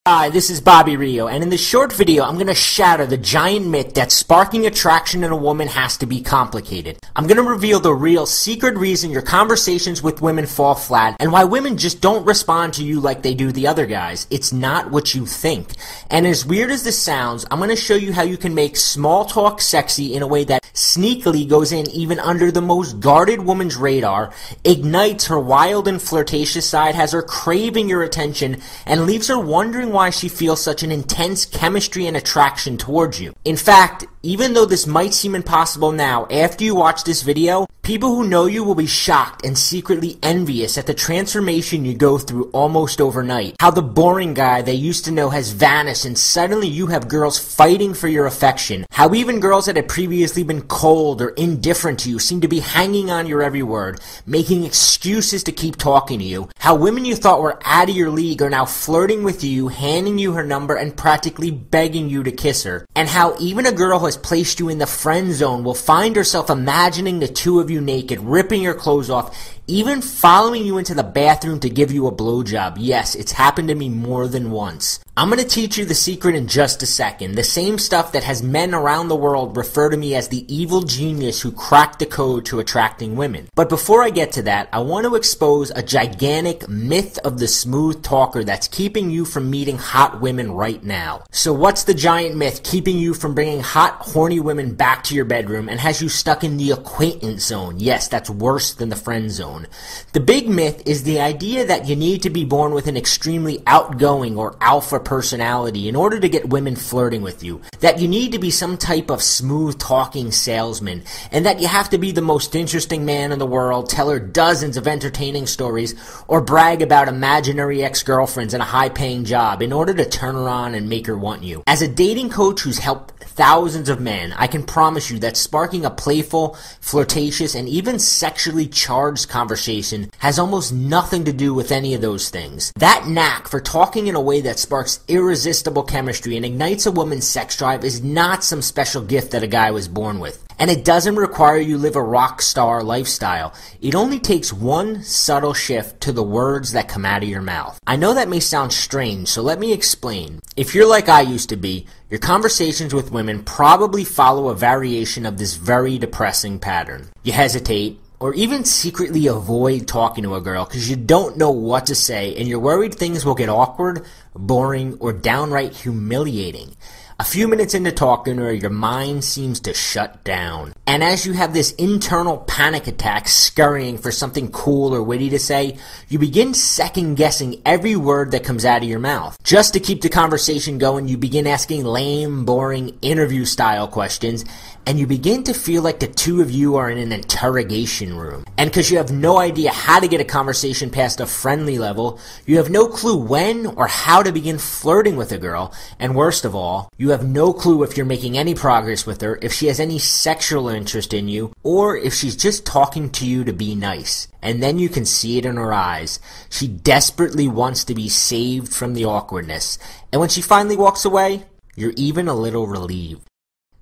Hi, this is Bobby Rio, and in this short video, I'm going to shatter the giant myth that sparking attraction in a woman has to be complicated. I'm going to reveal the real secret reason your conversations with women fall flat, and why women just don't respond to you like they do the other guys. It's not what you think. And as weird as this sounds, I'm going to show you how you can make small talk sexy in a way that sneakily goes in even under the most guarded woman's radar, ignites her wild and flirtatious side, has her craving your attention, and leaves her wondering why she feels such an intense chemistry and attraction towards you. In fact, even though this might seem impossible now, after you watch this video, people who know you will be shocked and secretly envious at the transformation you go through almost overnight. How the boring guy they used to know has vanished and suddenly you have girls fighting for your affection. How even girls that had previously been cold or indifferent to you seem to be hanging on your every word, making excuses to keep talking to you. How women you thought were out of your league are now flirting with you, handing you her number, and practically begging you to kiss her. And how even a girl who has placed you in the friend zone will find herself imagining the two of you naked, ripping your clothes off, even following you into the bathroom to give you a blowjob. Yes, it's happened to me more than once. I'm going to teach you the secret in just a second. The same stuff that has men around the world refer to me as the evil genius who cracked the code to attracting women. But before I get to that, I want to expose a gigantic myth of the smooth talker that's keeping you from meeting hot women right now. So what's the giant myth keeping you from bringing hot, horny women back to your bedroom and has you stuck in the acquaintance zone? Yes, that's worse than the friend zone. The big myth is the idea that you need to be born with an extremely outgoing or alpha personality in order to get women flirting with you, that you need to be some type of smooth talking salesman, and that you have to be the most interesting man in the world, tell her dozens of entertaining stories, or brag about imaginary ex-girlfriends and a high-paying job in order to turn her on and make her want you. As a dating coach who's helped thousands of men, I can promise you that sparking a playful, flirtatious, and even sexually charged conversation has almost nothing to do with any of those things. That knack for talking in a way that sparks irresistible chemistry and ignites a woman's sex drive is not some special gift that a guy was born with. And it doesn't require you live a rock star lifestyle. It only takes one subtle shift to the words that come out of your mouth. I know that may sound strange, so let me explain. If you're like I used to be, your conversations with women probably follow a variation of this very depressing pattern. You hesitate, or even secretly avoid talking to a girl because you don't know what to say and you're worried things will get awkward, boring, or downright humiliating. A few minutes into talking to her, your mind seems to shut down. And as you have this internal panic attack scurrying for something cool or witty to say, you begin second-guessing every word that comes out of your mouth. Just to keep the conversation going, you begin asking lame, boring, interview-style questions, and you begin to feel like the two of you are in an interrogation room. And because you have no idea how to get a conversation past a friendly level, you have no clue when or how to begin flirting with a girl, and worst of all, you have no clue if you're making any progress with her, if she has any sexual interest in you, or if she's just talking to you to be nice. And then you can see it in her eyes. She desperately wants to be saved from the awkwardness. And when she finally walks away, you're even a little relieved.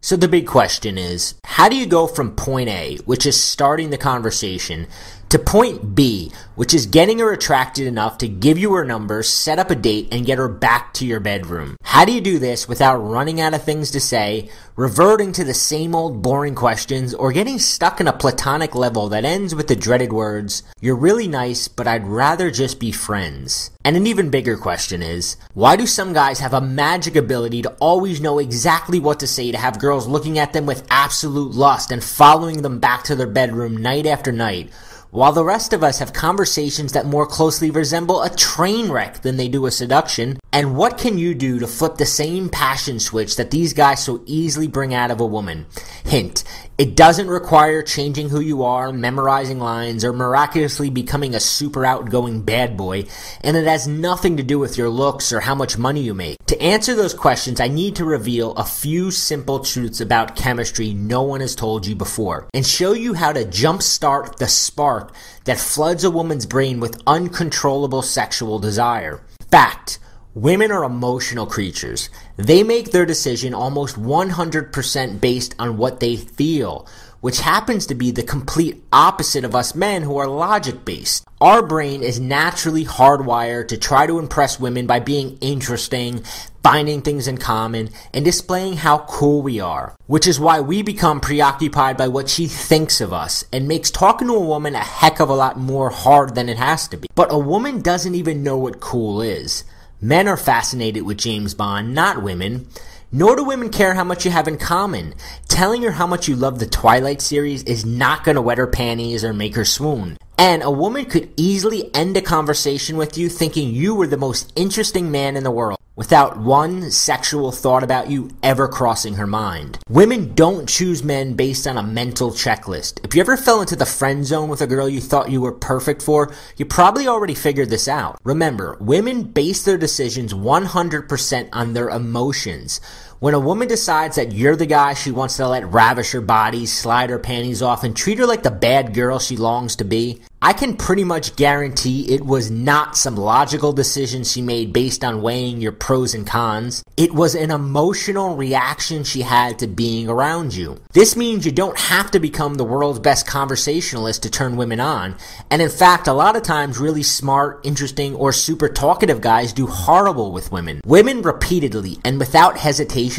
So the big question is, how do you go from point A, which is starting the conversation, to point B, which is getting her attracted enough to give you her number, set up a date, and get her back to your bedroom? How do you do this without running out of things to say, reverting to the same old boring questions, or getting stuck in a platonic level that ends with the dreaded words, "You're really nice, but I'd rather just be friends"? And an even bigger question is, why do some guys have a magic ability to always know exactly what to say to have girls looking at them with absolute lust and following them back to their bedroom night after night, while the rest of us have conversations that more closely resemble a train wreck than they do a seduction? And what can you do to flip the same passion switch that these guys so easily bring out of a woman? Hint, it doesn't require changing who you are, memorizing lines, or miraculously becoming a super outgoing bad boy, and it has nothing to do with your looks or how much money you make. To answer those questions, I need to reveal a few simple truths about chemistry no one has told you before, and show you how to jumpstart the spark that floods a woman's brain with uncontrollable sexual desire. Fact. Women are emotional creatures. They make their decision almost 100% based on what they feel. which happens to be the complete opposite of us men who are logic-based. Our brain is naturally hardwired to try to impress women by being interesting, finding things in common, and displaying how cool we are, which is why we become preoccupied by what she thinks of us and makes talking to a woman a heck of a lot more hard than it has to be. But a woman doesn't even know what cool is. Men are fascinated with James Bond, not women. Nor do women care how much you have in common. Telling her how much you love the Twilight series is not going to wet her panties or make her swoon. And a woman could easily end a conversation with you thinking you were the most interesting man in the world, without one sexual thought about you ever crossing her mind. Women don't choose men based on a mental checklist. If you ever fell into the friend zone with a girl you thought you were perfect for, you probably already figured this out. Remember, women base their decisions 100% on their emotions. When a woman decides that you're the guy she wants to let ravish her body, slide her panties off, and treat her like the bad girl she longs to be, I can pretty much guarantee it was not some logical decision she made based on weighing your pros and cons. It was an emotional reaction she had to being around you. This means you don't have to become the world's best conversationalist to turn women on. And in fact, a lot of times really smart, interesting, or super talkative guys do horrible with women. Women repeatedly and without hesitation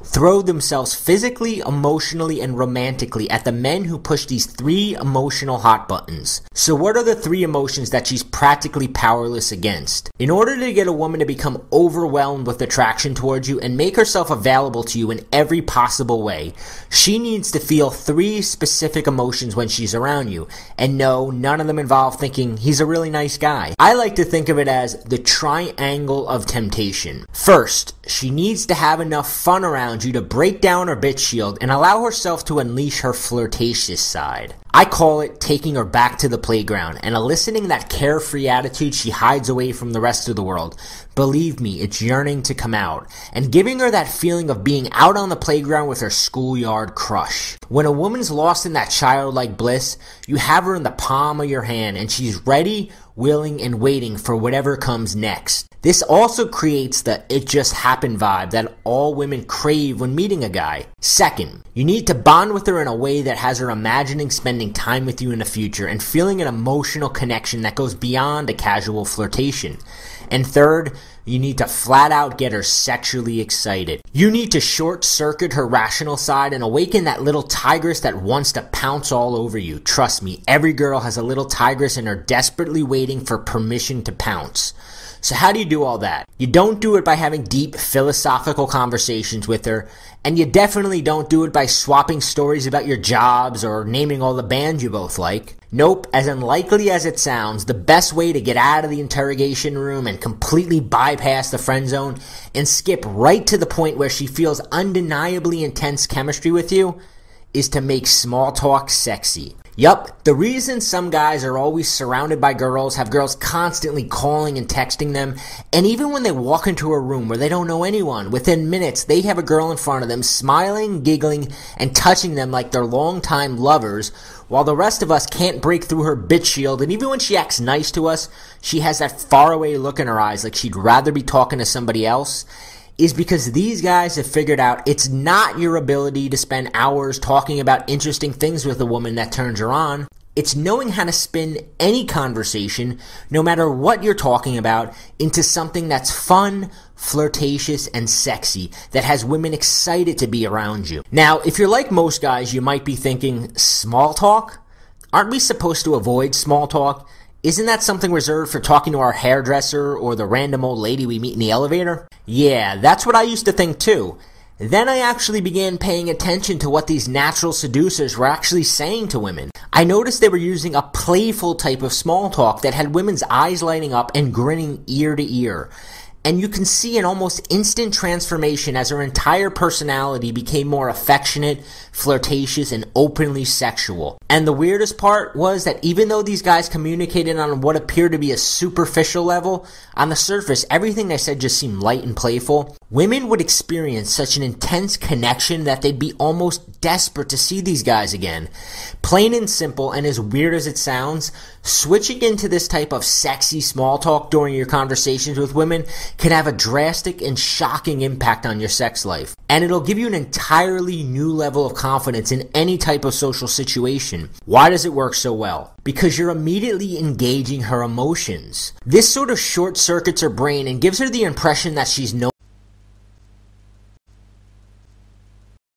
throw themselves physically, emotionally, and romantically at the men who push these 3 emotional hot buttons. So what are the 3 emotions that she's practically powerless against? In order to get a woman to become overwhelmed with attraction towards you and make herself available to you in every possible way, she needs to feel 3 specific emotions when she's around you. And no, none of them involve thinking he's a really nice guy. I like to think of it as the triangle of temptation. First, she needs to have enough fun around you to break down her bitch shield and allow herself to unleash her flirtatious side. I call it taking her back to the playground and eliciting that carefree attitude she hides away from the rest of the world. Believe me, it's yearning to come out. And giving her that feeling of being out on the playground with her schoolyard crush. When a woman's lost in that childlike bliss, you have her in the palm of your hand and she's ready, willing, and waiting for whatever comes next. This also creates the "it just happened" vibe that all women crave when meeting a guy. Second, you need to bond with her in a way that has her imagining spending time with you in the future and feeling an emotional connection that goes beyond a casual flirtation. And third, you need to flat out get her sexually excited. You need to short circuit her rational side and awaken that little tigress that wants to pounce all over you. Trust me, every girl has a little tigress in her desperately waiting for permission to pounce. So how do you do all that? You don't do it by having deep philosophical conversations with her, and you definitely don't do it by swapping stories about your jobs or naming all the bands you both like. Nope, as unlikely as it sounds, the best way to get out of the interrogation room and completely bypass the friend zone and skip right to the point where she feels undeniably intense chemistry with you is to make small talk sexy. Yup, the reason some guys are always surrounded by girls, have girls constantly calling and texting them, and even when they walk into a room where they don't know anyone, within minutes they have a girl in front of them smiling, giggling, and touching them like they're longtime lovers, while the rest of us can't break through her bitch shield, and even when she acts nice to us, she has that faraway look in her eyes like she'd rather be talking to somebody else, is because these guys have figured out it's not your ability to spend hours talking about interesting things with a woman that turns her on. It's knowing how to spin any conversation, no matter what you're talking about, into something that's fun, flirtatious, and sexy, that has women excited to be around you. Now, if you're like most guys, you might be thinking, small talk? Aren't we supposed to avoid small talk? Isn't that something reserved for talking to our hairdresser or the random old lady we meet in the elevator? Yeah, that's what I used to think too. Then I actually began paying attention to what these natural seducers were actually saying to women. I noticed they were using a playful type of small talk that had women's eyes lighting up and grinning ear to ear. And you can see an almost instant transformation as her entire personality became more affectionate, flirtatious, and openly sexual. And the weirdest part was that even though these guys communicated on what appeared to be a superficial level, on the surface everything they said just seemed light and playful. Women would experience such an intense connection that they'd be almost desperate to see these guys again. Plain and simple, and as weird as it sounds, switching into this type of sexy small talk during your conversations with women can have a drastic and shocking impact on your sex life. And it'll give you an entirely new level of confidence in any type of social situation. Why does it work so well? Because you're immediately engaging her emotions. This sort of short circuits her brain and gives her the impression that she's no